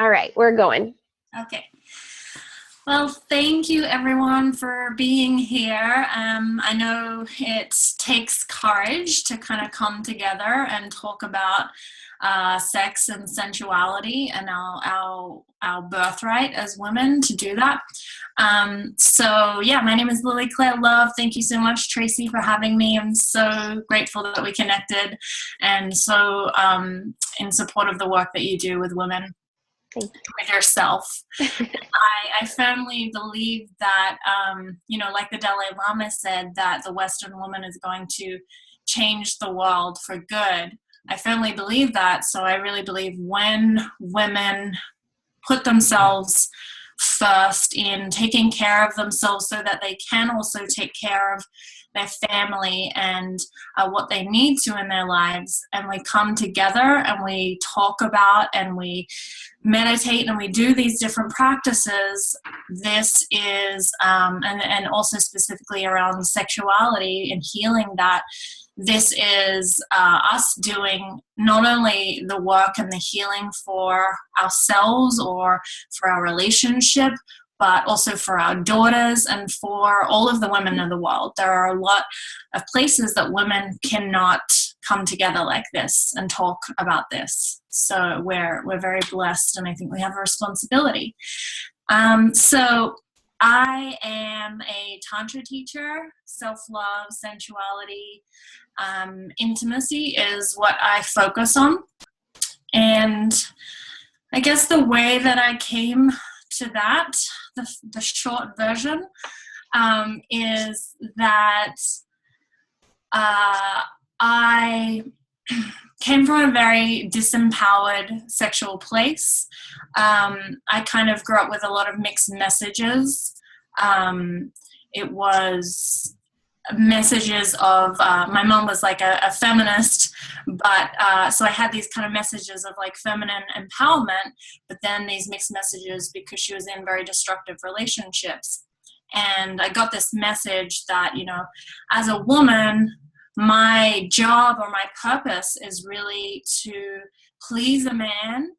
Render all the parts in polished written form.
All right, we're going. Okay. Well, thank you everyone for being here. I know it takes courage to kind of come together and talk about sex and sensuality and our birthright as women to do that. So yeah, my name is Lily Claire Love. Thank you so much, Tracey, for having me. I'm so grateful that we connected and so in support of the work that you do with women. With yourself. I firmly believe that, like the Dalai Lama said, that the Western woman is going to change the world for good. I firmly believe that. So I really believe when women put themselves first in taking care of themselves so that they can also take care of their family and what they need to in their lives, and we come together and we talk about and we meditate and we do these different practices. This is and also specifically around sexuality and healing, that this is us doing not only the work and the healing for ourselves or for our relationship, but also for our daughters and for all of the women in the world. There are a lot of places that women cannot come together like this and talk about this. So we're very blessed, and I think we have a responsibility. So I am a Tantra teacher. Self-love, sensuality, intimacy is what I focus on. And I guess the way that I came to that, the short version, is that I came from a very disempowered sexual place. I kind of grew up with a lot of mixed messages. It was messages of, my mom was like a feminist, but so I had these kind of messages of like feminine empowerment, but then these mixed messages because she was in very destructive relationships. And I got this message that, as a woman, my job or my purpose is really to please a man,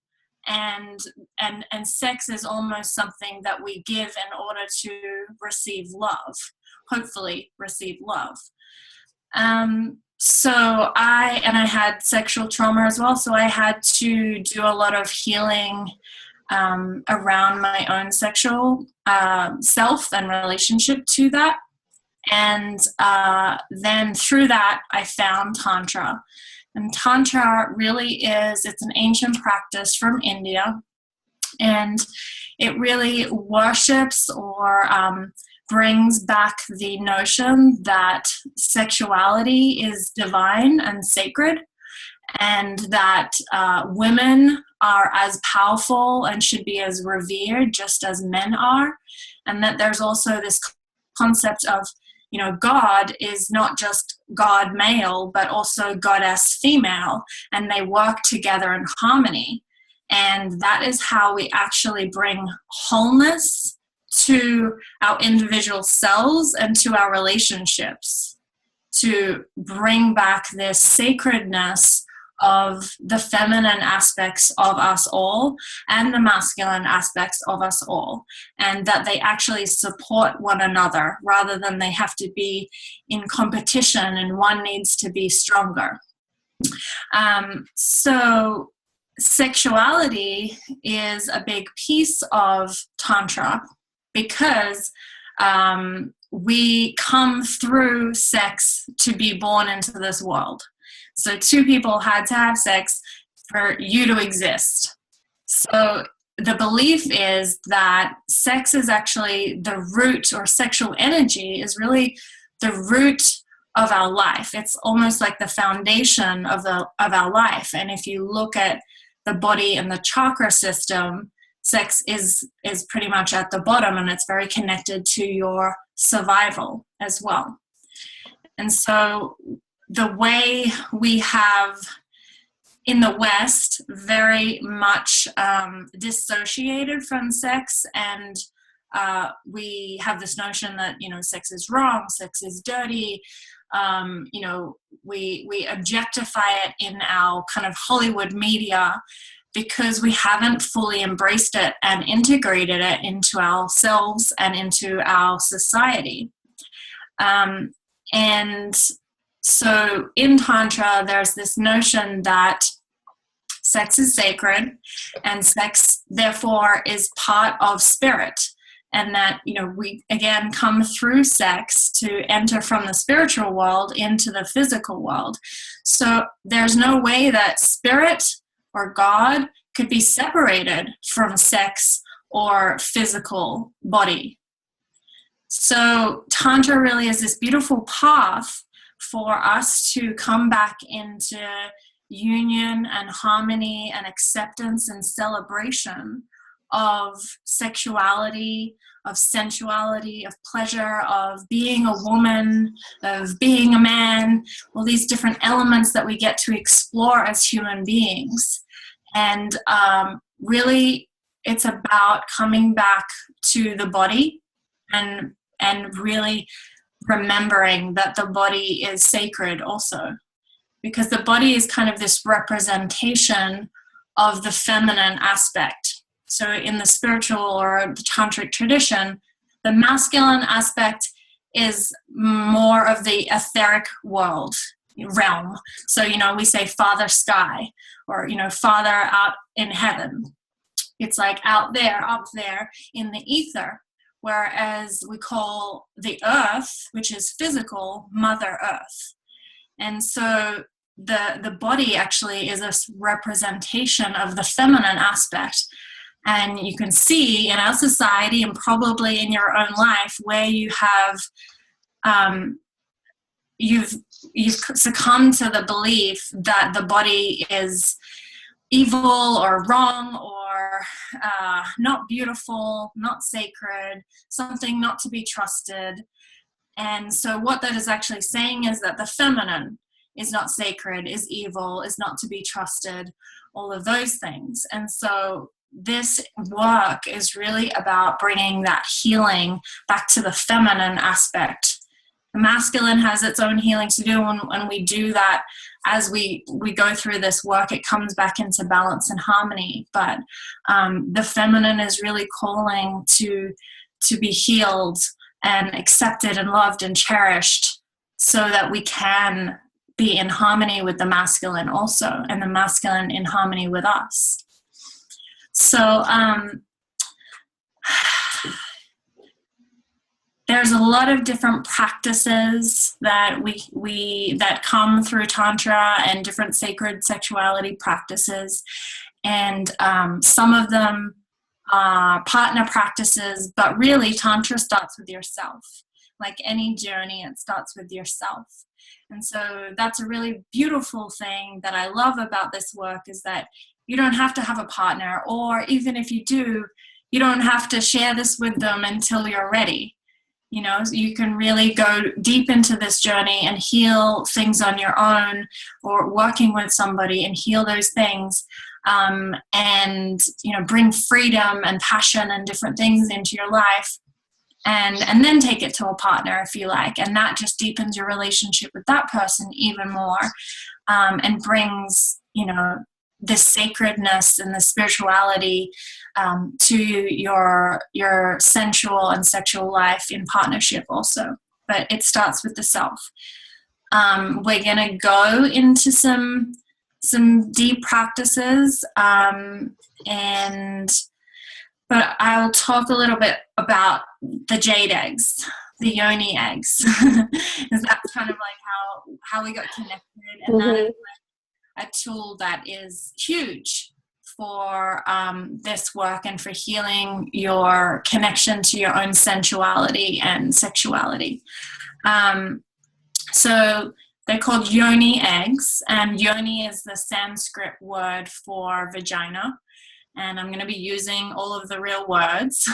and sex is almost something that we give in order to receive love, hopefully receive love. So I had sexual trauma as well, so I had to do a lot of healing around my own sexual self and relationship to that. And then through that, I found Tantra. And Tantra really it's an ancient practice from India. And it really worships or brings back the notion that sexuality is divine and sacred, and that women are as powerful and should be as revered just as men are. And that there's also this concept of, God is not just God male, but also goddess female, and they work together in harmony. And that is how we actually bring wholeness to our individual selves and to our relationships, to bring back this sacredness of the feminine aspects of us all and the masculine aspects of us all, and that they actually support one another rather than they have to be in competition and one needs to be stronger. So sexuality is a big piece of Tantra because we come through sex to be born into this world. So two people had to have sex for you to exist. So the belief is that sex is actually the root, or sexual energy is really the root of our life. It's almost like the foundation of our life. And if you look at the body and the chakra system, sex is pretty much at the bottom, and it's very connected to your survival as well. And so the way we have in the West very much dissociated from sex, and we have this notion that, sex is wrong, sex is dirty. We objectify it in our kind of Hollywood media, because we haven't fully embraced it and integrated it into ourselves and into our society. And so in Tantra, there's this notion that sex is sacred, and sex, therefore, is part of spirit. And that, we, again, come through sex to enter from the spiritual world into the physical world. So there's no way that spirit or God could be separated from sex or physical body. So Tantra really is this beautiful path for us to come back into union and harmony and acceptance and celebration of sexuality, of sensuality, of pleasure, of being a woman, of being a man, all these different elements that we get to explore as human beings. And really, it's about coming back to the body and really remembering that the body is sacred also. Because the body is kind of this representation of the feminine aspect. So in the spiritual or the tantric tradition, the masculine aspect is more of the etheric realm. So, we say father sky, or, father out in heaven. It's like out there, up there in the ether. Whereas we call the earth, which is physical, Mother Earth. And so the body actually is a representation of the feminine aspect. And you can see in our society, and probably in your own life, where you have you've succumbed to the belief that the body is evil or wrong or not beautiful, not sacred, something not to be trusted. And so what that is actually saying is that the feminine is not sacred, is evil, is not to be trusted, all of those things. And so this work is really about bringing that healing back to the feminine aspect. The masculine has its own healing to do, and when we do that, as we go through this work, it comes back into balance and harmony. But the feminine is really calling to be healed and accepted and loved and cherished, so that we can be in harmony with the masculine also, and the masculine in harmony with us. So there's a lot of different practices that that come through Tantra, and different sacred sexuality practices. And some of them are partner practices, but really Tantra starts with yourself. Like any journey, it starts with yourself. And so that's a really beautiful thing that I love about this work, is that you don't have to have a partner, or even if you do, you don't have to share this with them until you're ready. You can really go deep into this journey and heal things on your own, or working with somebody and heal those things, and bring freedom and passion and different things into your life, and then take it to a partner if you like, and that just deepens your relationship with that person even more, and brings this sacredness and the spirituality to your sensual and sexual life in partnership also. But it starts with the self. We're gonna go into some deep practices, but I'll talk a little bit about the jade eggs, the yoni eggs, because that's kind of like how we got connected, and that is a tool that is huge for this work and for healing your connection to your own sensuality and sexuality. So they're called yoni eggs, and yoni is the Sanskrit word for vagina. And I'm going to be using all of the real words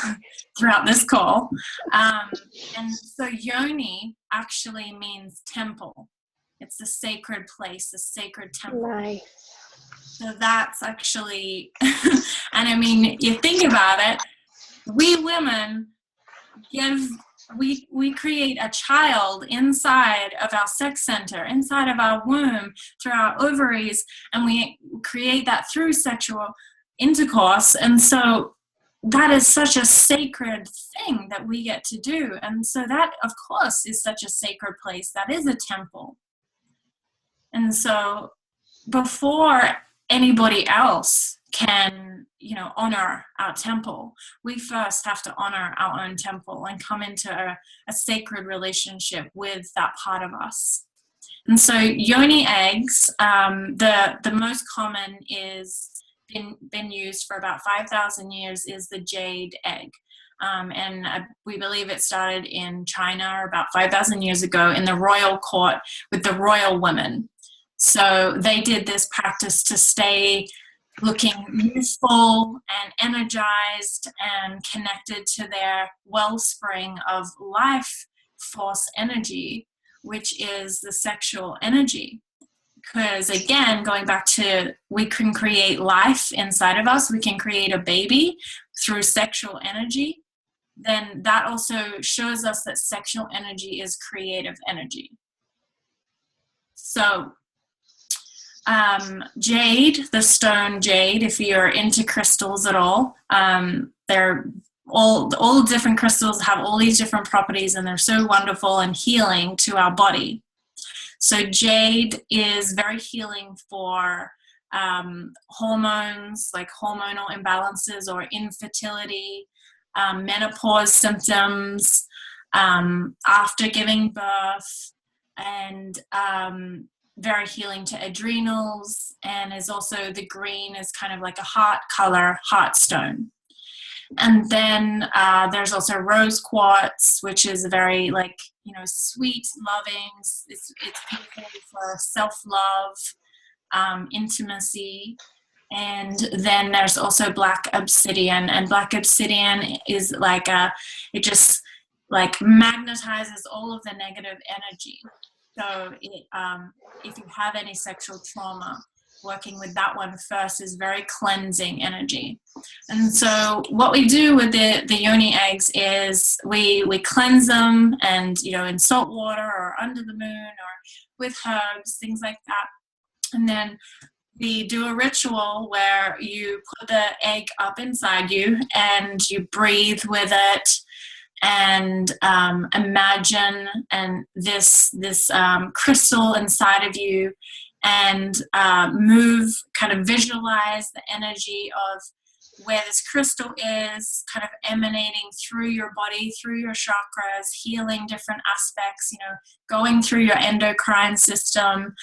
throughout this call. And so yoni actually means temple. It's the sacred place, the sacred temple. Nice. So that's actually, and I mean, you think about it, we women give we create a child inside of our sex center, inside of our womb, through our ovaries, and we create that through sexual intercourse. And so that is such a sacred thing that we get to do. And so that, of course, is such a sacred place. That is a temple. And so before anybody else can, honor our temple, we first have to honor our own temple and come into a sacred relationship with that part of us. And so yoni eggs, the most common is been used for about 5,000 years is the jade egg. And we believe it started in China about 5,000 years ago in the royal court with the royal women. So they did this practice to stay looking youthful and energized and connected to their wellspring of life force energy, which is the sexual energy. Because again, going back to, we can create life inside of us, we can create a baby through sexual energy, then that also shows us that sexual energy is creative energy. So jade, the stone jade, if you're into crystals at all, they're all different crystals have all these different properties, and they're so wonderful and healing to our body. So jade is very healing for hormones, like hormonal imbalances or infertility, menopause symptoms, after giving birth, and very healing to adrenals, and is also, the green is kind of like a heart color, heart stone. And then there's also rose quartz, which is very sweet, loving. It's beautiful for self-love, intimacy. And then there's also black obsidian, and black obsidian is it just magnetizes all of the negative energy. So if you have any sexual trauma, working with that one first is very cleansing energy. And so what we do with the yoni eggs is we cleanse them, and in salt water or under the moon or with herbs, things like that. And then we do a ritual where you put the egg up inside you and you breathe with it, and imagine and this crystal inside of you, and kind of visualize the energy of where this crystal is kind of emanating through your body, through your chakras, healing different aspects, going through your endocrine system,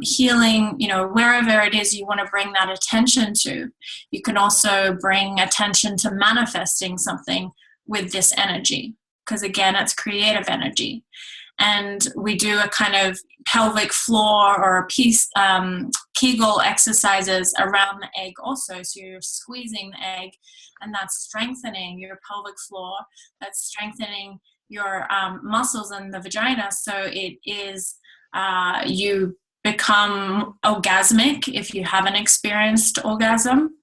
healing, wherever it is you want to bring that attention to. You can also bring attention to manifesting something with this energy, because again, it's creative energy. And we do a kind of pelvic floor or a piece, Kegel exercises around the egg also. So you're squeezing the egg, and that's strengthening your pelvic floor. That's strengthening your muscles in the vagina. So it is, you become orgasmic if you haven't experienced orgasm.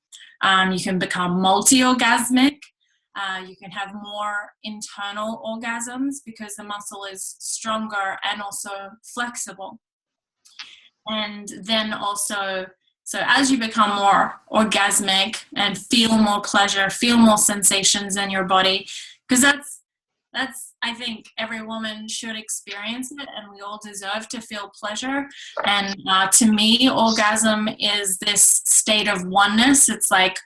You can become multi-orgasmic. You can have more internal orgasms because the muscle is stronger and also flexible. And then also, so as you become more orgasmic and feel more pleasure, feel more sensations in your body, because that's I think every woman should experience it, and we all deserve to feel pleasure. And to me, orgasm is this state of oneness. It's like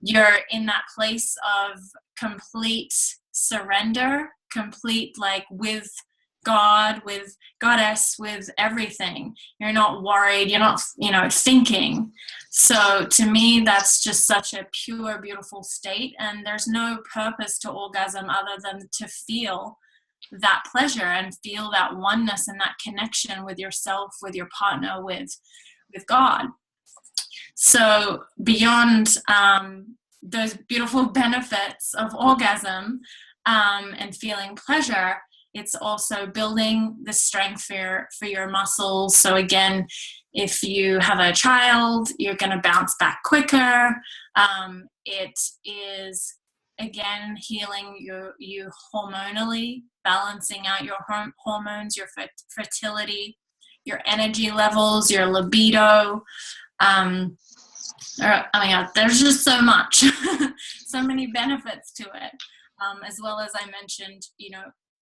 you're in that place of complete surrender, complete with God, with Goddess, with everything. You're not worried, you're not, thinking. So to me, that's just such a pure, beautiful state. And there's no purpose to orgasm other than to feel that pleasure and feel that oneness and that connection with yourself, with your partner, with God. So beyond those beautiful benefits of orgasm and feeling pleasure, it's also building the strength for your muscles. So again, if you have a child, you're going to bounce back quicker. It is again, healing you hormonally, balancing out your hormones, your fertility, your energy levels, your libido. Oh my God, there's just so much, so many benefits to it. As well as I mentioned,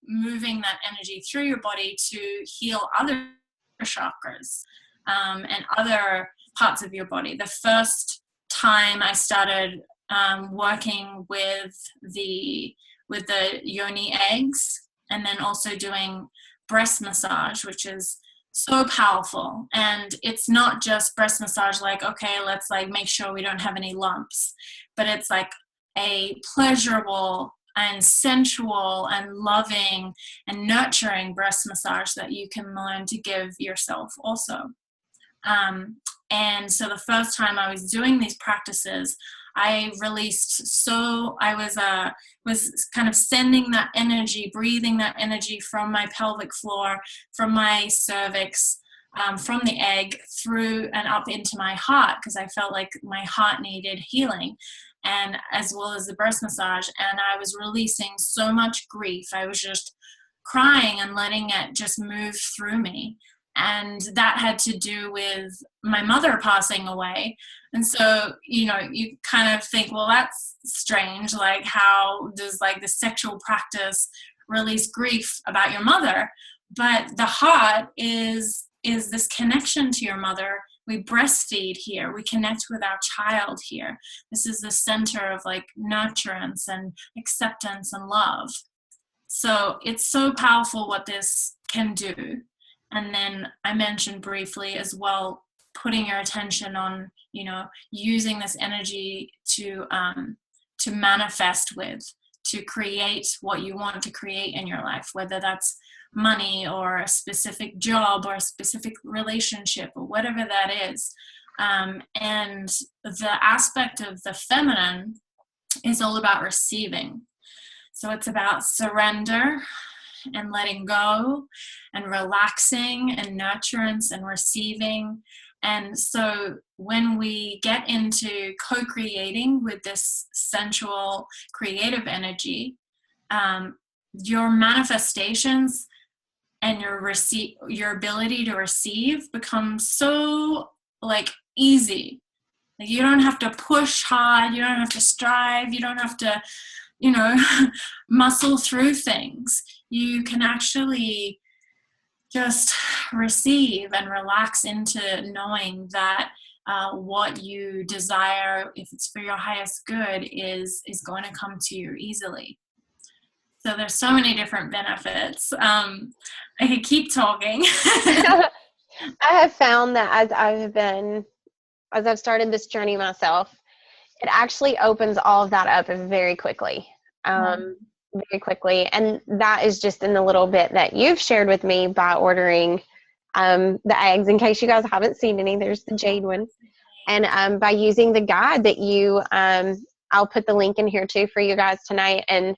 moving that energy through your body to heal other chakras and other parts of your body. The first time I started working with the yoni eggs, and then also doing breast massage, which is so powerful. And it's not just breast massage, like, okay, let's like make sure we don't have any lumps, but it's like a pleasurable and sensual and loving and nurturing breast massage that you can learn to give yourself also. And so the first time I was doing these practices, I was kind of sending that energy, breathing that energy from my pelvic floor, from my cervix, from the egg through and up into my heart, because I felt like my heart needed healing, and as well as the breast massage. And I was releasing so much grief. I was just crying and letting it just move through me. And that had to do with my mother passing away. And so, you kind of think, well, that's strange. Like, how does like the sexual practice release grief about your mother? But the heart is this connection to your mother. We breastfeed here. We connect with our child here. This is the center of like nurturance and acceptance and love. So it's so powerful what this can do. And then I mentioned briefly as well, putting your attention on, using this energy to manifest with, to create what you want to create in your life, whether that's money or a specific job or a specific relationship or whatever that is. And the aspect of the feminine is all about receiving. So it's about surrender and letting go and relaxing and nurturance and receiving. And so when we get into co-creating with this sensual creative energy, your manifestations and your ability to receive becomes so like easy. Like, you don't have to push hard, you don't have to strive, you don't have to muscle through things. You can actually just receive and relax into knowing that what you desire, if it's for your highest good, is going to come to you easily. So there's so many different benefits. I could keep talking. I have found that as I've started this journey myself, it actually opens all of that up very quickly. Very quickly. And that is just in the little bit that you've shared with me by ordering the eggs. In case you guys haven't seen any, there's the Jade one. And by using the guide that I'll put the link in here too for you guys tonight. And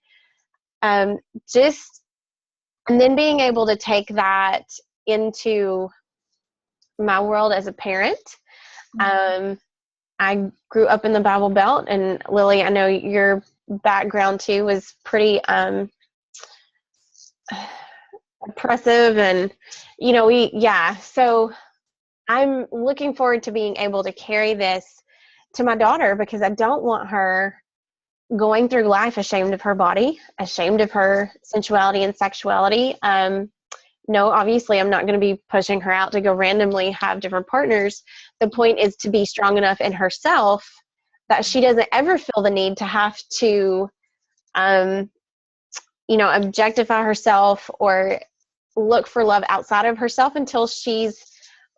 and then being able to take that into my world as a parent. I grew up in the Bible Belt, and Lily, I know your background too was pretty oppressive, and so I'm looking forward to being able to carry this to my daughter, because I don't want her going through life ashamed of her body, ashamed of her sensuality and sexuality. No, obviously I'm not going to be pushing her out to go randomly have different partners. The point is to be strong enough in herself that she doesn't ever feel the need to have to, objectify herself or look for love outside of herself until she's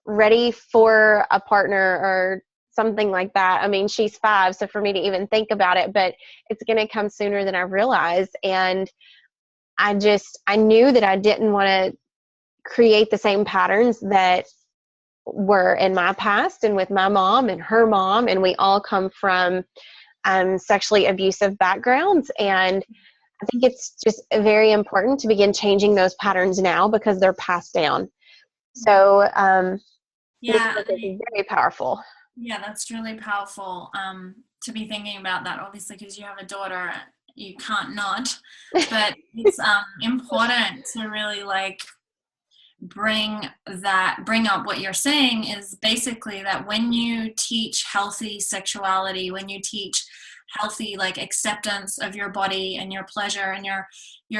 ready for a partner or something like that. I mean, she's 5, so for me to even think about it, but it's going to come sooner than I realized. And I knew that I didn't want to create the same patterns that were in my past and with my mom and her mom, and we all come from sexually abusive backgrounds. And I think it's just very important to begin changing those patterns now, because they're passed down. So this book is very powerful. Yeah, that's really powerful to be thinking about that, obviously, because you have a daughter, you can't not, but it's important to really like bring up what you're saying is basically that when you teach healthy sexuality, when you teach healthy like acceptance of your body and your pleasure and your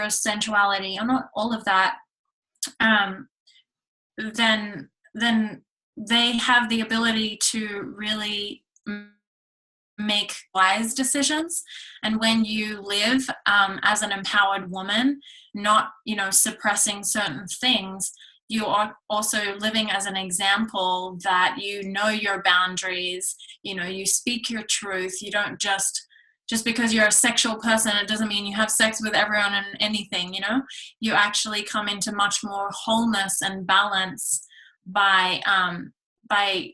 sensuality and all of that, then they have the ability to really make wise decisions. And when you live as an empowered woman, not suppressing certain things, you are also living as an example that you know your boundaries, you speak your truth. You don't just because you're a sexual person, it doesn't mean you have sex with everyone and anything. You actually come into much more wholeness and balance by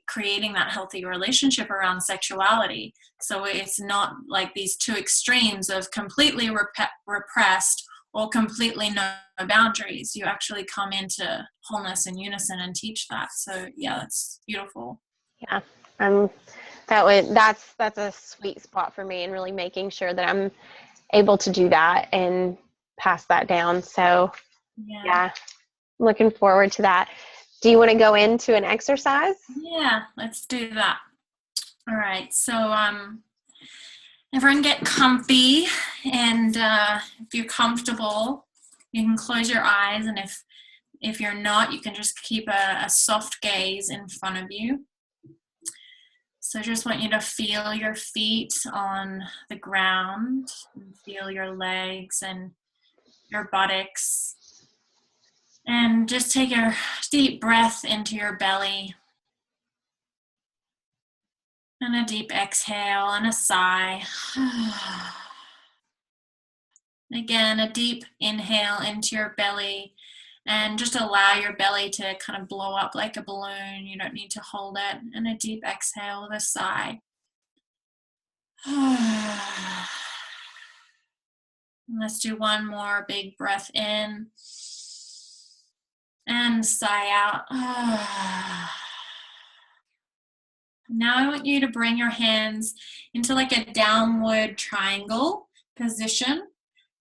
creating that healthy relationship around sexuality. So it's not like these two extremes of completely repressed or completely no boundaries. You actually come into wholeness and unison and teach that. So yeah, that's beautiful. Yeah. That's a sweet spot for me, and really making sure that I'm able to do that and pass that down. So yeah, looking forward to that. Do you want to go into an exercise? Yeah, let's do that. All right. So everyone get comfy, and if you're comfortable, you can close your eyes, and if you're not, you can just keep a soft gaze in front of you. So I just want you to feel your feet on the ground, and feel your legs and your buttocks. And just take a deep breath into your belly. And a deep exhale and a sigh. Again, a deep inhale into your belly. And just allow your belly to kind of blow up like a balloon. You don't need to hold it. And a deep exhale with a sigh. Let's do one more big breath in. And sigh out. Now I want you to bring your hands into like a downward triangle position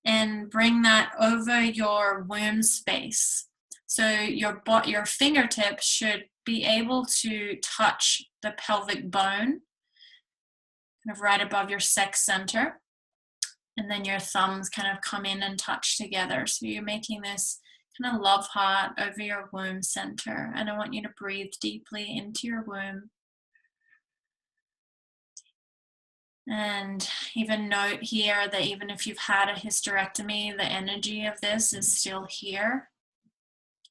and bring that over your womb space. So your fingertips should be able to touch the pelvic bone, kind of right above your sex center. And then your thumbs kind of come in and touch together. So you're making this kind of love heart over your womb center. And I want you to breathe deeply into your womb. And even note here that even if you've had a hysterectomy, the energy of this is still here.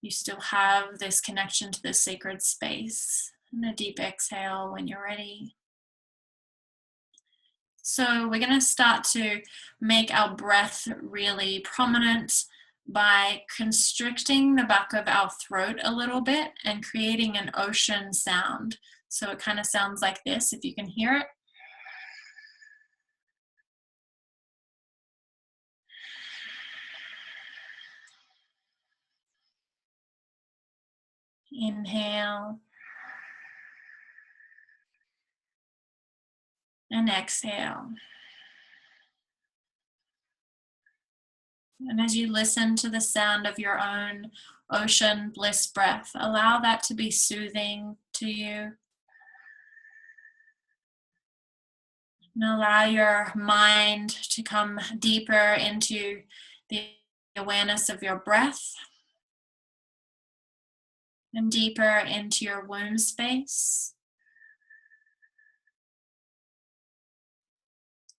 You still have this connection to this sacred space. And a deep exhale when you're ready. So we're going to start to make our breath really prominent by constricting the back of our throat a little bit and creating an ocean sound. So it kind of sounds like this, if you can hear it. Inhale and exhale. And as you listen to the sound of your own ocean bliss breath, allow that to be soothing to you. And allow your mind to come deeper into the awareness of your breath and deeper into your womb space.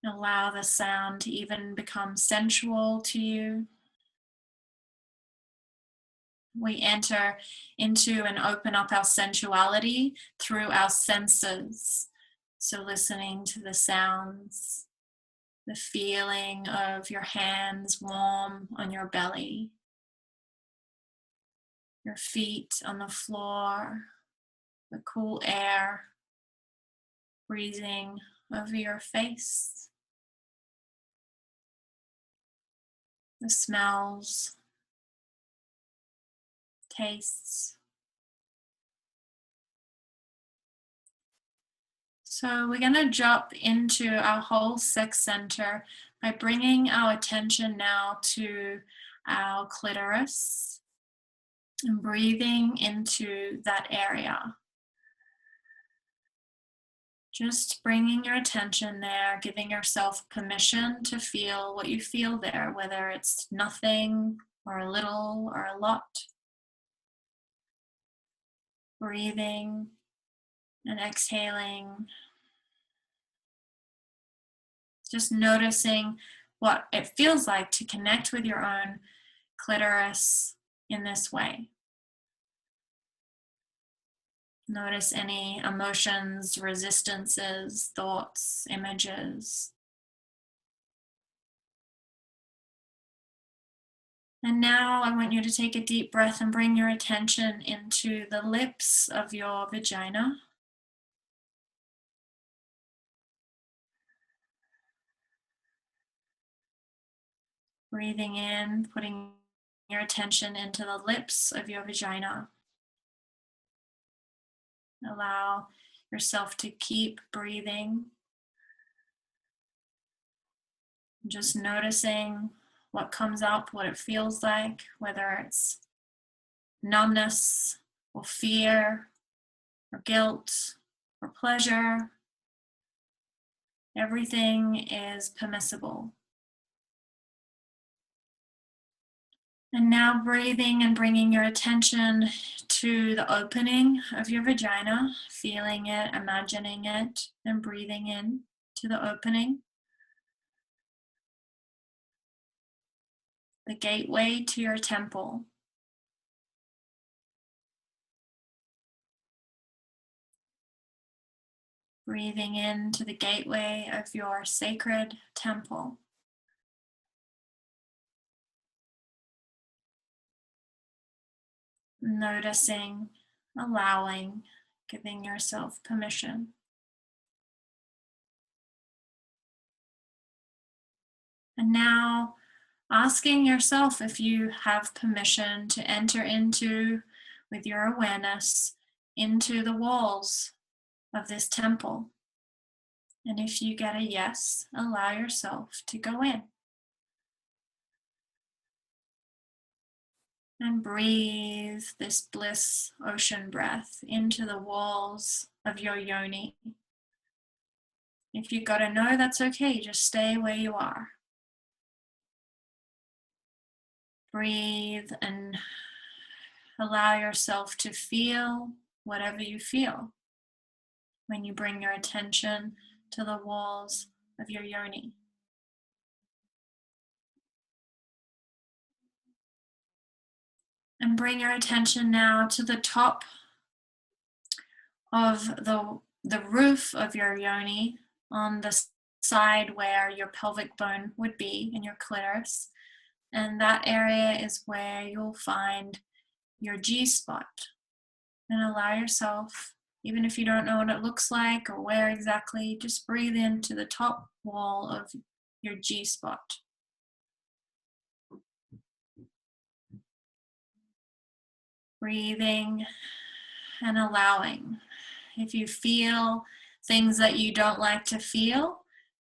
Allow the sound to even become sensual to you. We enter into and open up our sensuality through our senses. So listening to the sounds, the feeling of your hands warm on your belly, your feet on the floor, the cool air breezing over your face, the smells, tastes. So we're going to drop into our whole sex center by bringing our attention now to our clitoris and breathing into that area. Just bringing your attention there, giving yourself permission to feel what you feel there, whether it's nothing or a little or a lot. Breathing and exhaling. Just noticing what it feels like to connect with your own clitoris in this way. Notice any emotions, resistances, thoughts, images. And now I want you to take a deep breath and bring your attention into the lips of your vagina. Breathing in, putting your attention into the lips of your vagina. Allow yourself to keep breathing. Just noticing what comes up, what it feels like, whether it's numbness or fear or guilt or pleasure. Everything is permissible. And now breathing and bringing your attention to the opening of your vagina, feeling it, imagining it, and breathing in to the opening. The gateway to your temple. Breathing into the gateway of your sacred temple. Noticing, allowing, giving yourself permission. And now asking yourself if you have permission to enter into, with your awareness, into the walls of this temple. And if you get a yes, allow yourself to go in. And breathe this bliss ocean breath into the walls of your yoni. If you gotta know, that's okay, just stay where you are. Breathe and allow yourself to feel whatever you feel when you bring your attention to the walls of your yoni. And bring your attention now to the top of the roof of your yoni, on the side where your pelvic bone would be in your clitoris. And that area is where you'll find your G-spot. And allow yourself, even if you don't know what it looks like or where exactly, just breathe into the top wall of your G-spot. Breathing and allowing. If you feel things that you don't like to feel,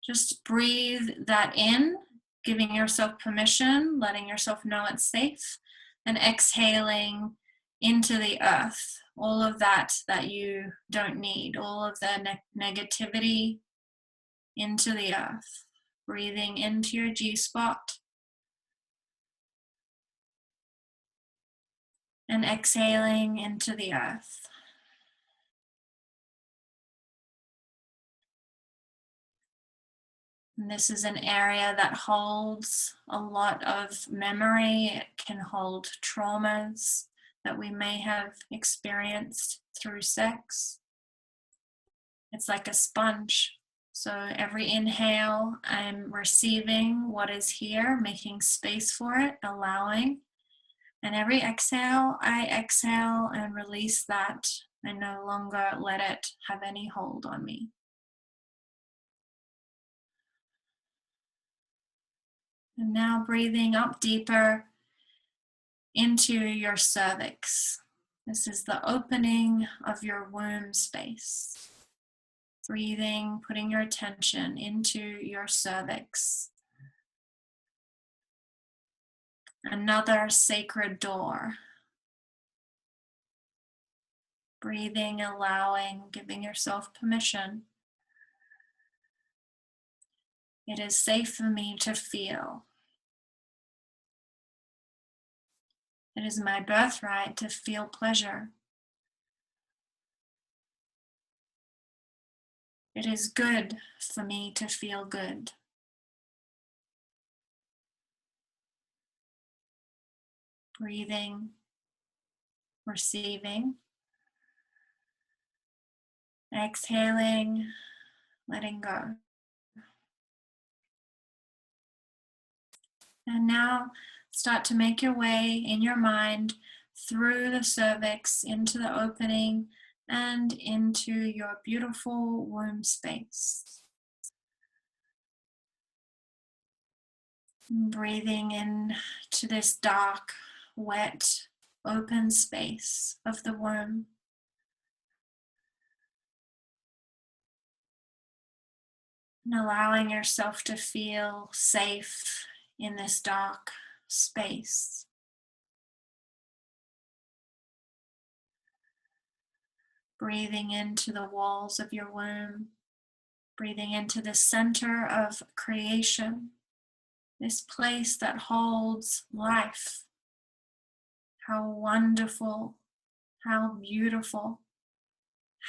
just breathe that in, giving yourself permission, letting yourself know it's safe, and exhaling into the earth, all of that you don't need, all of the negativity into the earth. Breathing into your G-spot and exhaling into the earth. And this is an area that holds a lot of memory. It can hold traumas that we may have experienced through sex. It's like a sponge. So every inhale, I'm receiving what is here, making space for it, allowing. And every exhale, I exhale and release that. I no longer let it have any hold on me. And now breathing up deeper into your cervix. This is the opening of your womb space. Breathing, putting your attention into your cervix. another sacred door. Breathing, allowing, giving yourself permission. It is safe for me to feel. It is my birthright to feel pleasure. It is good for me to feel good. Breathing, receiving, exhaling, letting go. And now start to make your way in your mind through the cervix into the opening and into your beautiful womb space. Breathing in to this dark, wet, open space of the womb. And allowing yourself to feel safe in this dark space. Breathing into the walls of your womb. Breathing into the center of creation. This place that holds life. How wonderful, how beautiful,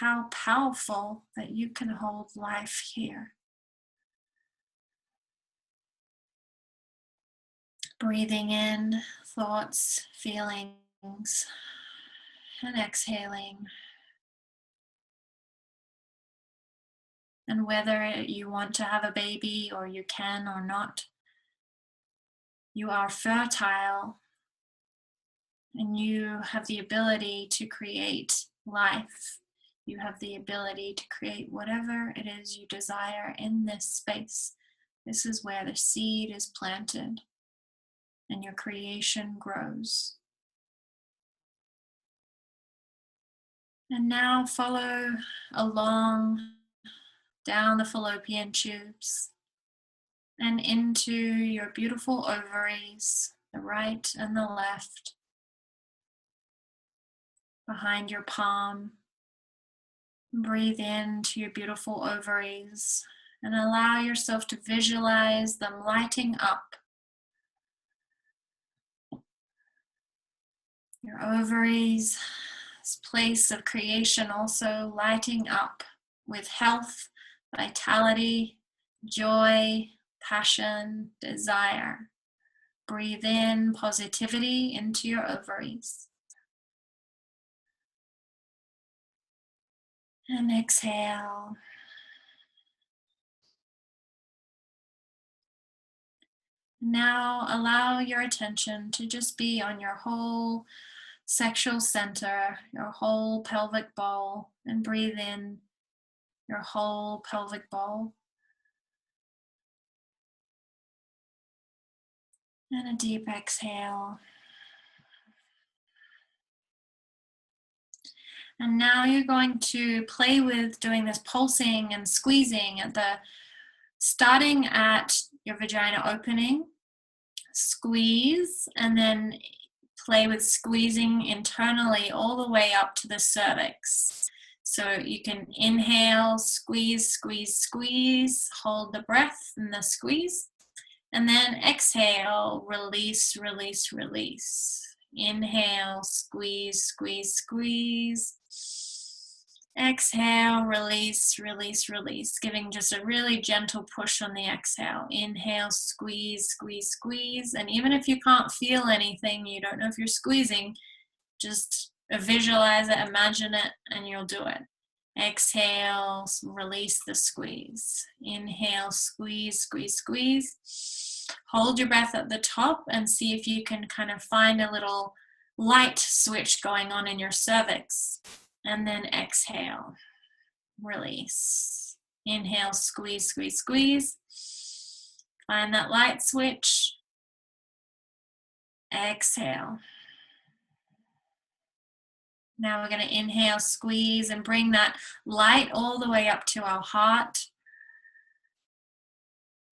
how powerful that you can hold life here. Breathing in thoughts, feelings, and exhaling. And whether you want to have a baby or you can or not, you are fertile and you have the ability to create life. You have the ability to create whatever it is you desire in this space. This is where the seed is planted and your creation grows. And now follow along down the fallopian tubes and into your beautiful ovaries, the right and the left, behind your palm. Breathe into your beautiful ovaries and allow yourself to visualize them lighting up. Your ovaries, this place of creation, also lighting up with health, vitality, joy, passion, desire. Breathe in positivity into your ovaries. And exhale. Now allow your attention to just be on your whole sexual center, your whole pelvic bowl, and breathe in your whole pelvic bowl. And a deep exhale. And now you're going to play with doing this pulsing and squeezing starting at your vagina opening, squeeze, and then play with squeezing internally all the way up to the cervix. So you can inhale, squeeze, squeeze, squeeze, hold the breath in the squeeze, and then exhale, release, release, release. Inhale, squeeze, squeeze, squeeze. Exhale, release, release, release. Giving just a really gentle push on the exhale. Inhale, squeeze, squeeze, squeeze. And even if you can't feel anything, you don't know if you're squeezing, just visualize it, imagine it, and you'll do it. Exhale, release the squeeze. Inhale, squeeze, squeeze, squeeze. Hold your breath at the top and see if you can kind of find a little light switch going on in your cervix. And then exhale, release. Inhale, squeeze, squeeze, squeeze. Find that light switch. Exhale. Now we're going to inhale, squeeze, and bring that light all the way up to our heart.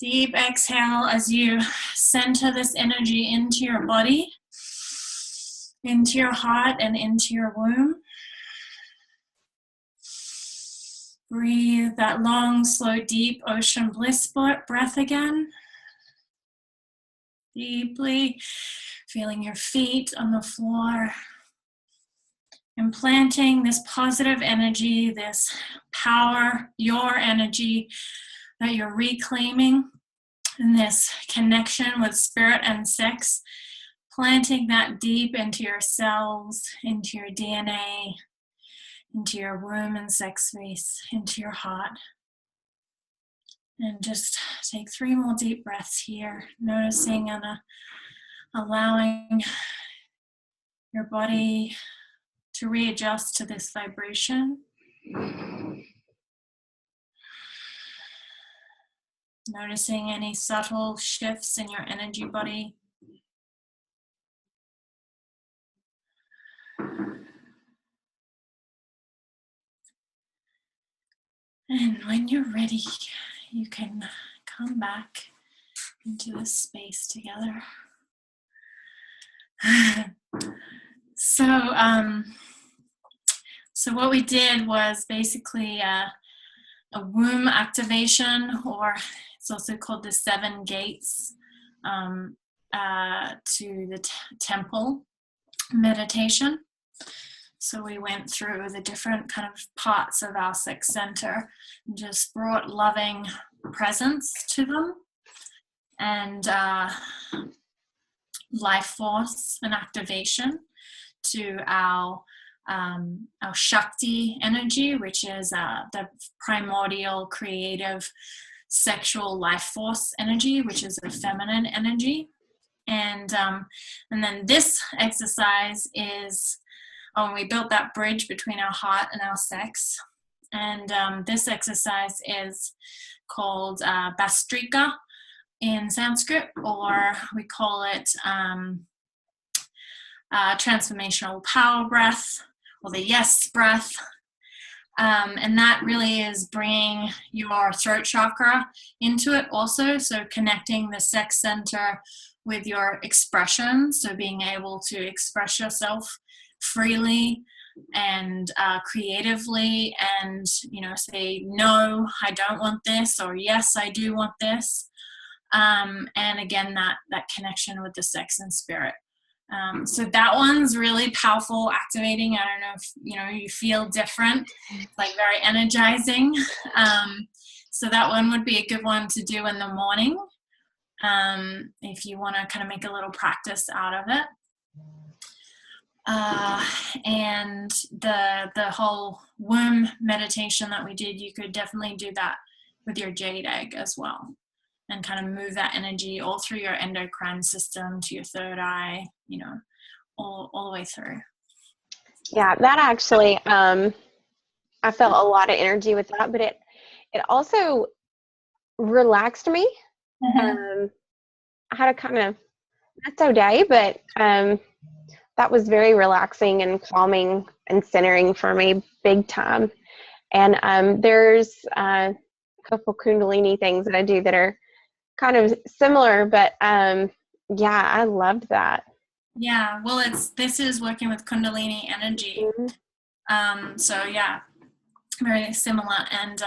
Deep exhale as you center this energy into your body, into your heart, and into your womb. Breathe that long, slow, deep ocean bliss breath again. Deeply feeling your feet on the floor. Implanting this positive energy, this power, your energy that you're reclaiming, and this connection with spirit and sex, planting that deep into your cells, into your DNA, into your womb and sex space, into your heart. And just take 3 more deep breaths here, noticing and allowing your body to readjust to this vibration. Noticing any subtle shifts in your energy body. And when you're ready, you can come back into this space together. So what we did was basically a womb activation, or it's also called the 7 gates to the temple meditation. So we went through the different kind of parts of our sex center and just brought loving presence to them, and life force and activation to our Shakti energy, which is the primordial, creative, sexual life force energy, which is a feminine energy. And then this exercise is, we built that bridge between our heart and our sex. And this exercise is called Bastrika in Sanskrit, or we call it transformational power breath, or the yes breath. And that really is bringing your throat chakra into it also, so connecting the sex center with your expression, so being able to express yourself freely and creatively, and say no, I don't want this, or yes, I do want this. And again, that connection with the sex and spirit. So that one's really powerful, activating. I don't know if you feel different. It's like very energizing. So that one would be a good one to do in the morning, if you want to kind of make a little practice out of it. And the whole womb meditation that we did, you could definitely do that with your jade egg as well, and kind of move that energy all through your endocrine system to your third eye, all the way through. Yeah, that actually, I felt a lot of energy with that, but it also relaxed me. Mm-hmm. I had a kind of not so day, but that was very relaxing and calming and centering for me big time. And there's a couple Kundalini things that I do that are kind of similar, but yeah, I loved that. Yeah, well, this is working with Kundalini energy. Mm-hmm. So yeah, very similar, and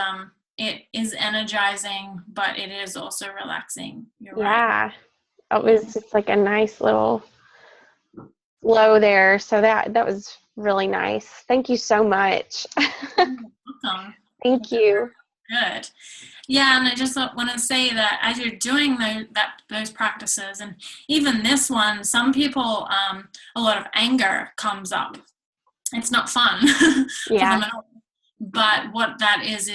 it is energizing, but it is also relaxing. You're right. It was just like a nice little flow there. So that was really nice. Thank you so much. You're welcome. Thank you. Good. Yeah, and I just want to say that as you're doing those practices, and even this one, some people, a lot of anger comes up. It's not fun for them at all. But what that is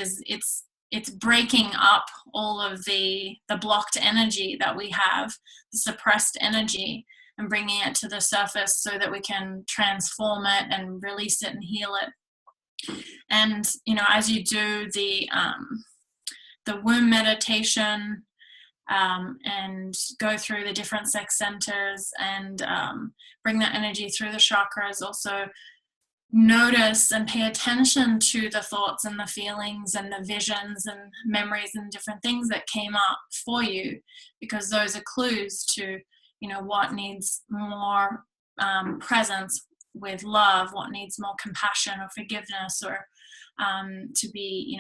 it's breaking up all of the blocked energy that we have, the suppressed energy, and bringing it to the surface so that we can transform it and release it and heal it. And as you do the womb meditation, and go through the different sex centers and bring that energy through the chakras, also notice and pay attention to the thoughts and the feelings and the visions and memories and different things that came up for you, because those are clues to, what needs more presence with love, what needs more compassion or forgiveness, or to be,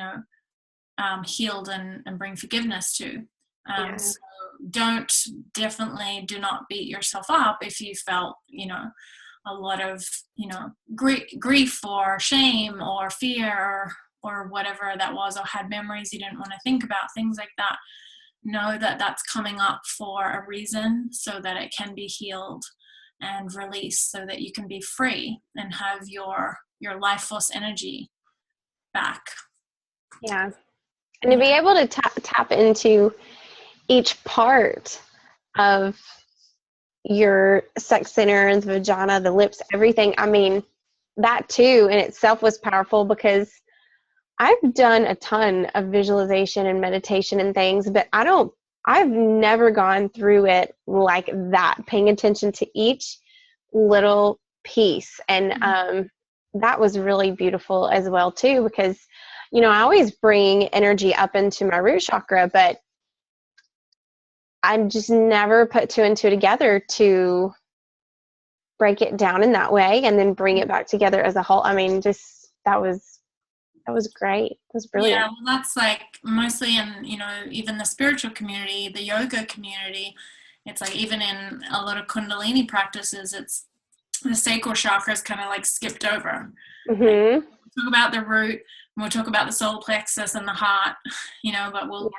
healed and bring forgiveness to. So definitely do not beat yourself up if you felt, a lot of, grief or shame or fear or whatever that was, or had memories you didn't want to think about, things like that. Know that that's coming up for a reason, so that it can be healed and released, so that you can be free and have your life force energy back. Yeah. And to be able to tap into each part of your sex center, the vagina, the lips, everything. I mean, that too in itself was powerful, because I've done a ton of visualization and meditation and things, but I've never gone through it like that, paying attention to each little piece. And that was really beautiful as well too, because, I always bring energy up into my root chakra, but I just never put two and two together to break it down in that way and then bring it back together as a whole. I mean, just that was great. It was brilliant. Yeah, well, that's like mostly in, even the spiritual community, the yoga community. It's like even in a lot of Kundalini practices, it's the sacral chakra is kind of like skipped over. Mm-hmm. Like, we'll talk about the root, and we'll talk about the solar plexus and the heart, but we'll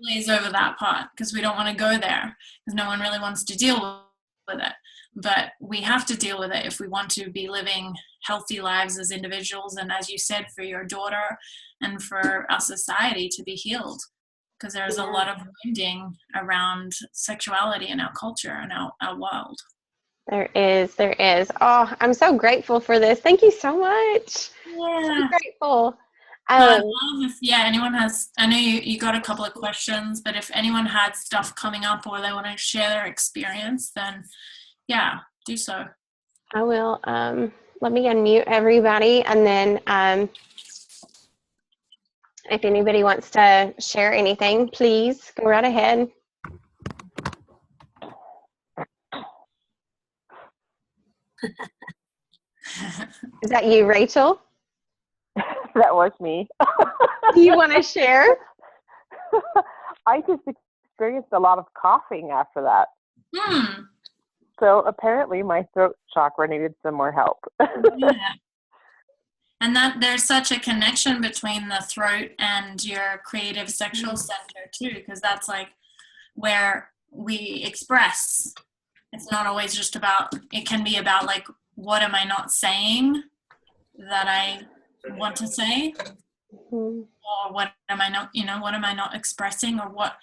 glaze over that part because we don't want to go there, because no one really wants to deal with it. But we have to deal with it if we want to be living healthy lives as individuals, and as you said, for your daughter and for our society to be healed, because there's a lot of wounding around sexuality in our culture and our world. There is. Oh, I'm so grateful for this. Thank you so much. Yeah. So grateful. I love if anyone has, I know you got a couple of questions, but if anyone had stuff coming up or they want to share their experience, then do so. I will. Let me unmute everybody, and then if anybody wants to share anything, please go right ahead. Is that you, Rachel? That was me. Do you want to share? I just experienced a lot of coughing after that. So apparently my throat chakra needed some more help. And that there's such a connection between the throat and your creative sexual center too, because that's like where we express. It's not always just about, it can be about like, what am I not saying that I want to say? Or what am I not, what am I not expressing, or what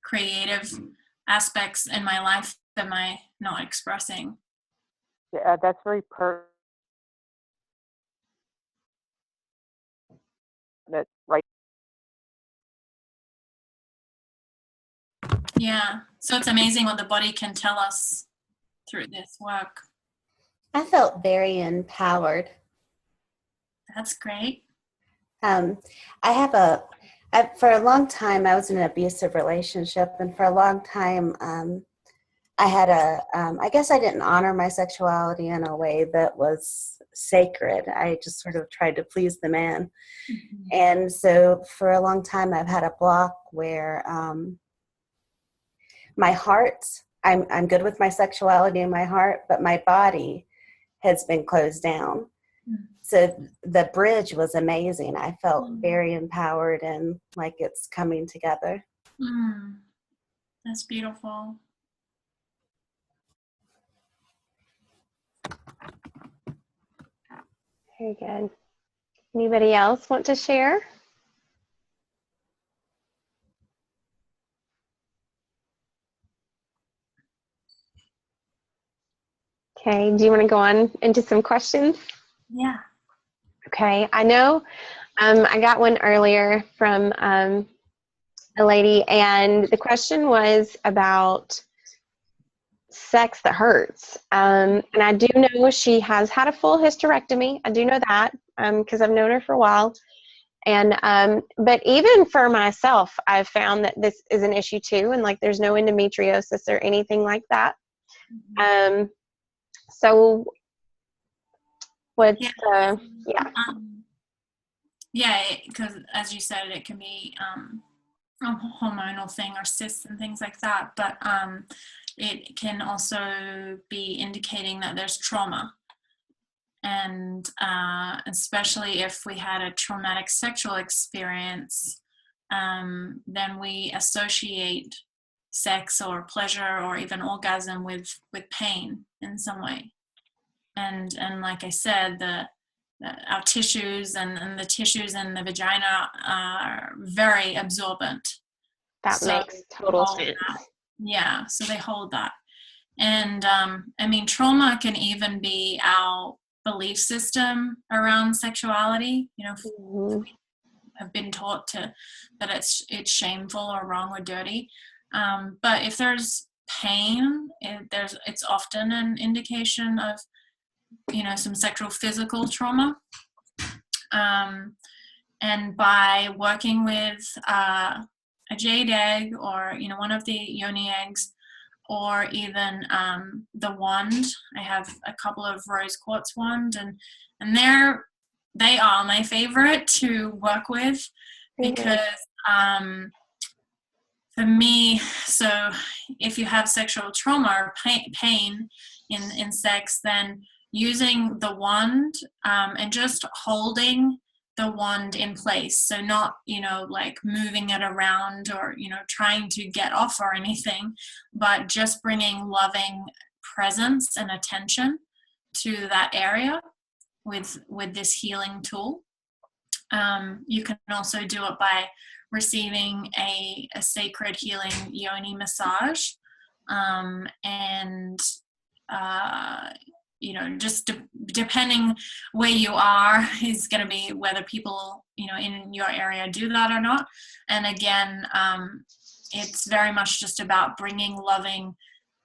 creative aspects in my life am I not expressing? Yeah, that's very that's right. Yeah. So it's amazing what the body can tell us through this work. I felt very empowered. That's great. For a long time, I was in an abusive relationship, and for a long time, I had I guess I didn't honor my sexuality in a way that was sacred. I just sort of tried to please the man. Mm-hmm. And so for a long time, I've had a block where my heart, I'm good with my sexuality in my heart, but my body has been closed down. Mm-hmm. So the bridge was amazing. I felt very empowered and like it's coming together. That's beautiful. Very good. Anybody else want to share? Okay, do you want to go on into some questions? Yeah. Okay, I know I got one earlier from a lady, and the question was about sex that hurts. And I do know she has had a full hysterectomy. I do know that because I've known her for a while. And but even for myself, I've found that this is an issue too. And like, there's no endometriosis or anything like that. So what's yeah, because as you said, it can be a hormonal thing or cysts and things like that, but it can also be indicating that there's trauma. And especially if we had a traumatic sexual experience, then we associate sex or pleasure or even orgasm with pain in some way. And like I said, our tissues and the tissues in the vagina are very absorbent. That makes total sense. Yeah, so they hold that. And I mean, trauma can even be our belief system around sexuality. You know, we have been taught that it's shameful or wrong or dirty. But if there's pain, it's often an indication of, you know, some sexual physical trauma. And by working with a jade egg, or, you know, one of the yoni eggs, or even the wand. I have a couple of rose quartz wand, and they are my favorite to work with, because for me, so if you have sexual trauma or pain in sex, then using the wand and just holding the wand in place, so not, you know, like moving it around or, you know, trying to get off or anything, but just bringing loving presence and attention to that area with this healing tool. You can also do it by receiving a sacred healing yoni massage, and you know, just depending where you are is going to be whether people, you know, in your area do that or not. And again, it's very much just about bringing loving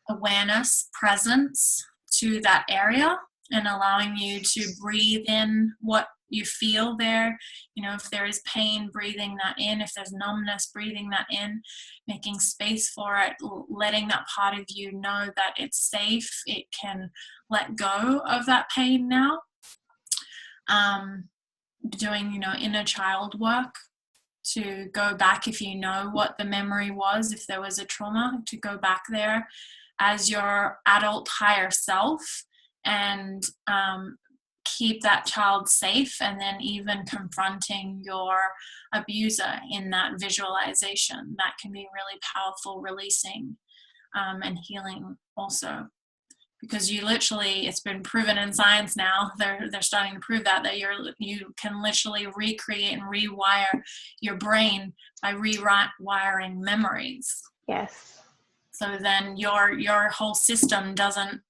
awareness, presence to that area, and allowing you to breathe in what you feel there. You know, if there is pain, breathing that in. If there's numbness, breathing that in, making space for it, letting that part of you know that it's safe, it can let go of that pain now. Doing, you know, inner child work to go back, if you know what the memory was, if there was a trauma, to go back there as your adult higher self, and keep that child safe, and then even confronting your abuser in that visualization. That can be really powerful, releasing and healing also, because you literally, it's been proven in science now, they're starting to prove that you can literally recreate and rewire your brain by rewiring memories. Yes. So then your whole system doesn't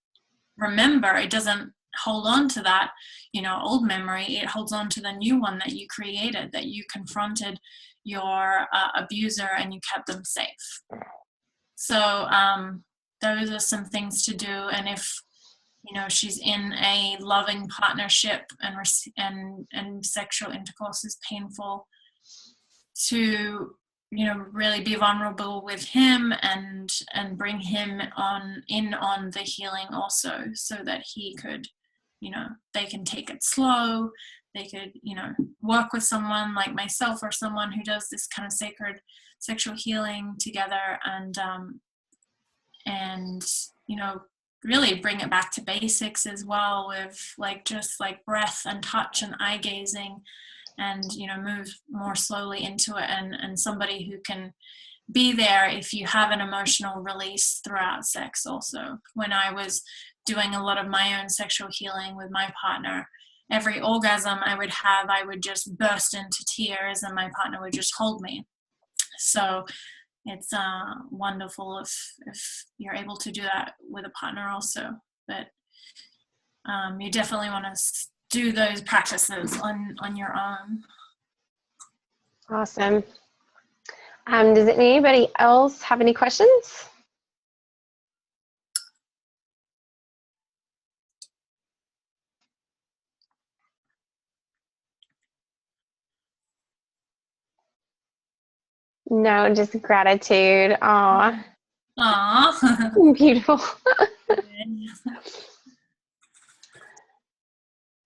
remember, it doesn't hold on to that, you know, old memory. It holds on to the new one that you created, that you confronted your abuser and you kept them safe. So those are some things to do. And if, you know, she's in a loving partnership and sexual intercourse is painful, to, you know, really be vulnerable with him and bring him on the healing also, so that he could, you know, they can take it slow. They could, you know, work with someone like myself or someone who does this kind of sacred sexual healing together, and you know, really bring it back to basics as well, with like just like breath and touch and eye gazing, and, you know, move more slowly into it, and somebody who can be there if you have an emotional release throughout sex also. When I was doing a lot of my own sexual healing with my partner, every orgasm I would just burst into tears, and my partner would just hold me. So it's wonderful if you're able to do that with a partner also. But you definitely want to do those practices on your own. Awesome. Does anybody else have any questions? No, just gratitude. Aw. Aw. Beautiful.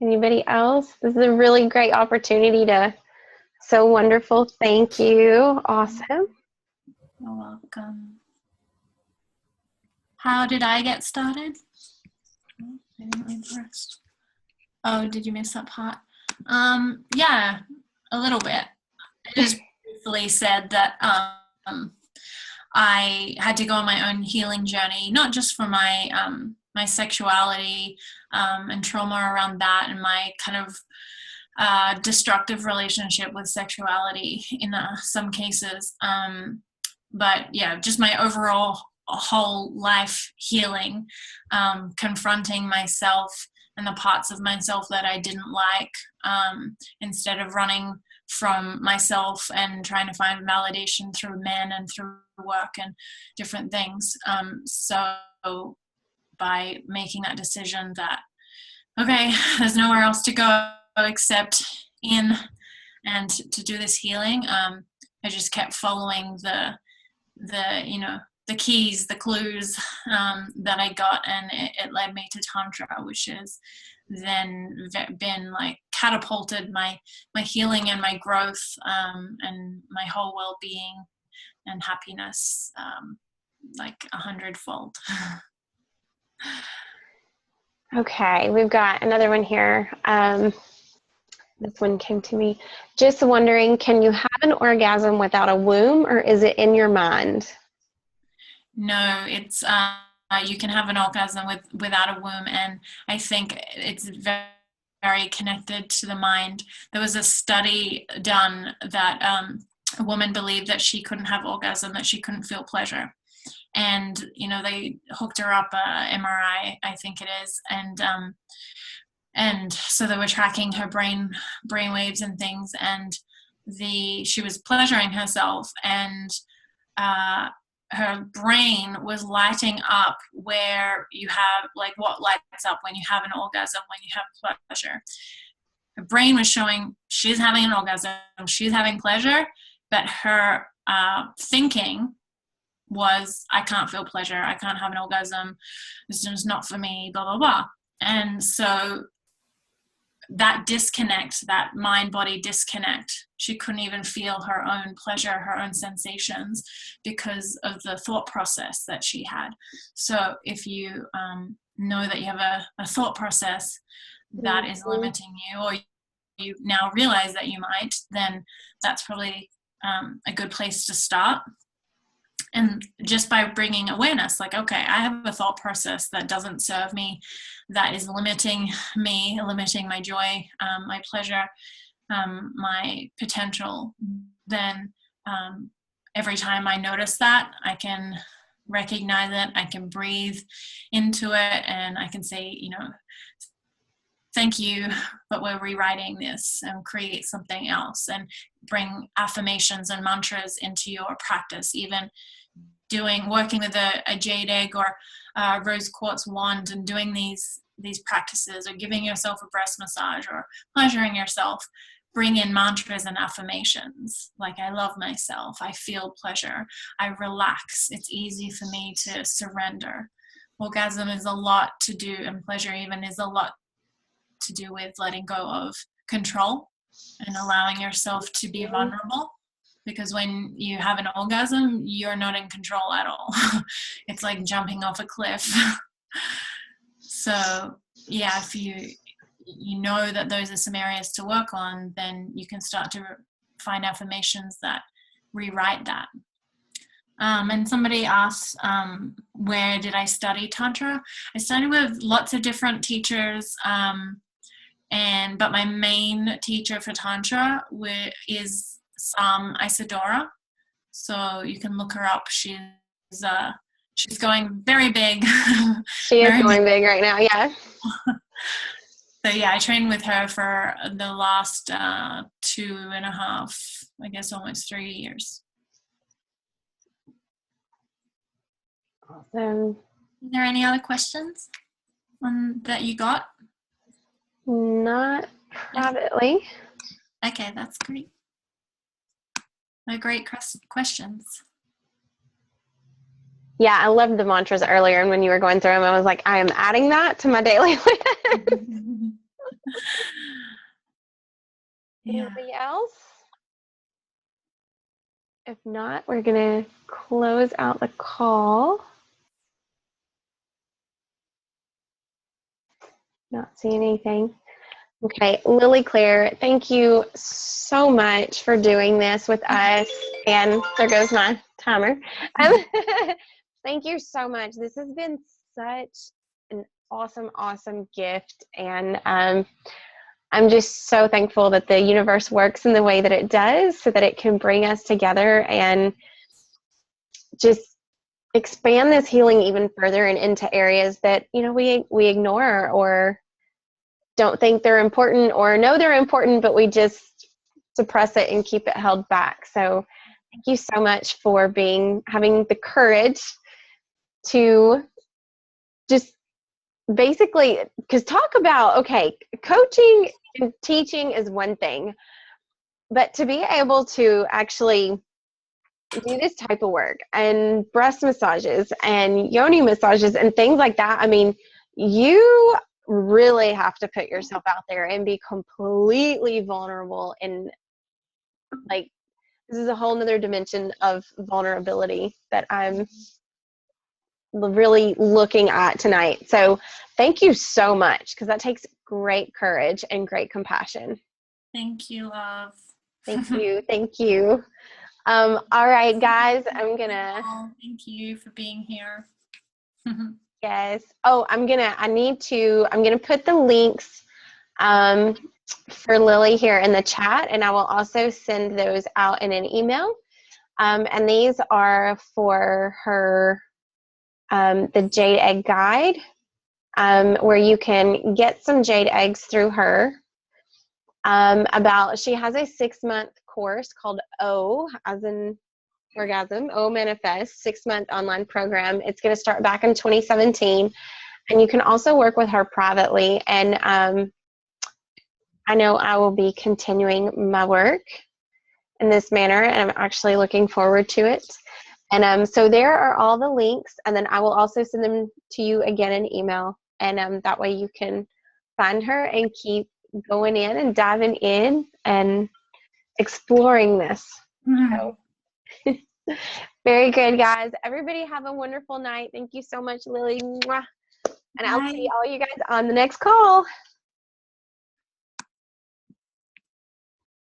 Anybody else? This is a really great opportunity to, so wonderful. Thank you. Awesome. You're welcome. How did I get started? Oh, I didn't read the rest. Oh, did you miss that part? Yeah, a little bit. I just briefly said that I had to go on my own healing journey, not just for my my sexuality and trauma around that, and my kind of destructive relationship with sexuality in some cases. But yeah, just my overall whole life healing, confronting myself and the parts of myself that I didn't like, instead of running from myself and trying to find validation through men and through work and different things. So by making that decision that, okay, there's nowhere else to go except in, and to do this healing, I just kept following the you know, the keys, the clues that I got, and it led me to Tantra, which has then been like catapulted my healing and my growth, and my whole well-being and happiness, like 100-fold. Okay, we've got another one here. This one came to me. Just wondering, can you have an orgasm without a womb, or is it in your mind? No, it's you can have an orgasm without a womb, and I think it's very, very connected to the mind. There was a study done that a woman believed that she couldn't have orgasm, that she couldn't feel pleasure. And, you know, they hooked her up a MRI, I think it is, and so they were tracking her brain waves and things, and she was pleasuring herself, and her brain was lighting up where you have, like, what lights up when you have an orgasm, when you have pleasure. Her brain was showing she's having an orgasm, she's having pleasure, but her thinking was, I can't feel pleasure, I can't have an orgasm, this is not for me, blah, blah, blah. And so that disconnect, that mind-body disconnect, she couldn't even feel her own pleasure, her own sensations, because of the thought process that she had. So if you know that you have a thought process that is limiting you, or you now realize that you might, then that's probably a good place to start. And just by bringing awareness, like, okay, I have a thought process that doesn't serve me, that is limiting me, limiting my joy, my pleasure, my potential, then every time I notice that, I can recognize it, I can breathe into it, and I can say, you know, thank you, but we're rewriting this, and create something else, and bring affirmations and mantras into your practice, even working with a jade egg or rose quartz wand, and doing these practices, or giving yourself a breast massage, or pleasuring yourself. Bring in mantras and affirmations like, I love myself, I feel pleasure, I relax, it's easy for me to surrender. Orgasm is a lot to do, and pleasure even is a lot to do with letting go of control and allowing yourself to be vulnerable. Because when you have an orgasm, you're not in control at all. It's like jumping off a cliff. So yeah, if you know that those are some areas to work on, then you can start to find affirmations that rewrite that. And somebody asked, where did I study Tantra? I studied with lots of different teachers, but my main teacher for Tantra is Isadora, so you can look her up. She's going very big. She is going big right now, yeah. So yeah, I trained with her for the last 2.5, I guess almost 3 years. Awesome. Are there any other questions that you got? Not privately. Okay, that's great. They're great questions. Yeah, I loved the mantras earlier, and when you were going through them, I was like, I am adding that to my daily list. Yeah. Anybody else? If not, we're going to close out the call. Not seeing anything. Okay, Lily Claire, thank you so much for doing this with us. And there goes my timer. Thank you so much. This has been such an awesome, awesome gift. And I'm just so thankful that the universe works in the way that it does so that it can bring us together and just expand this healing even further and into areas that, you know, we ignore or don't think they're important or know they're important, but we just suppress it and keep it held back. So thank you so much for having the courage to just basically, because talk about, okay, coaching and teaching is one thing, but to be able to actually do this type of work and breast massages and yoni massages and things like that, I mean, you really have to put yourself out there and be completely vulnerable. And like, this is a whole nother dimension of vulnerability that I'm really looking at tonight. So thank you so much, because that takes great courage and great compassion. Thank you, love. Thank you. Thank you. All right, guys, I'm gonna. Thank you for being here. Yes. Oh, I'm gonna put the links for Lily here in the chat, and I will also send those out in an email. And these are for her, the Jade Egg Guide, where you can get some jade eggs through her. She has a 6-month course called O, as in orgasm, O Manifest, 6-month online program. It's going to start back in 2017. And you can also work with her privately. And I know I will be continuing my work in this manner, and I'm actually looking forward to it. And so there are all the links, and then I will also send them to you again in email. And that way you can find her and keep going in and diving in and exploring this. So. Very good, guys. Everybody have a wonderful night. Thank you so much, Lily. And I'll see all you guys on the next call.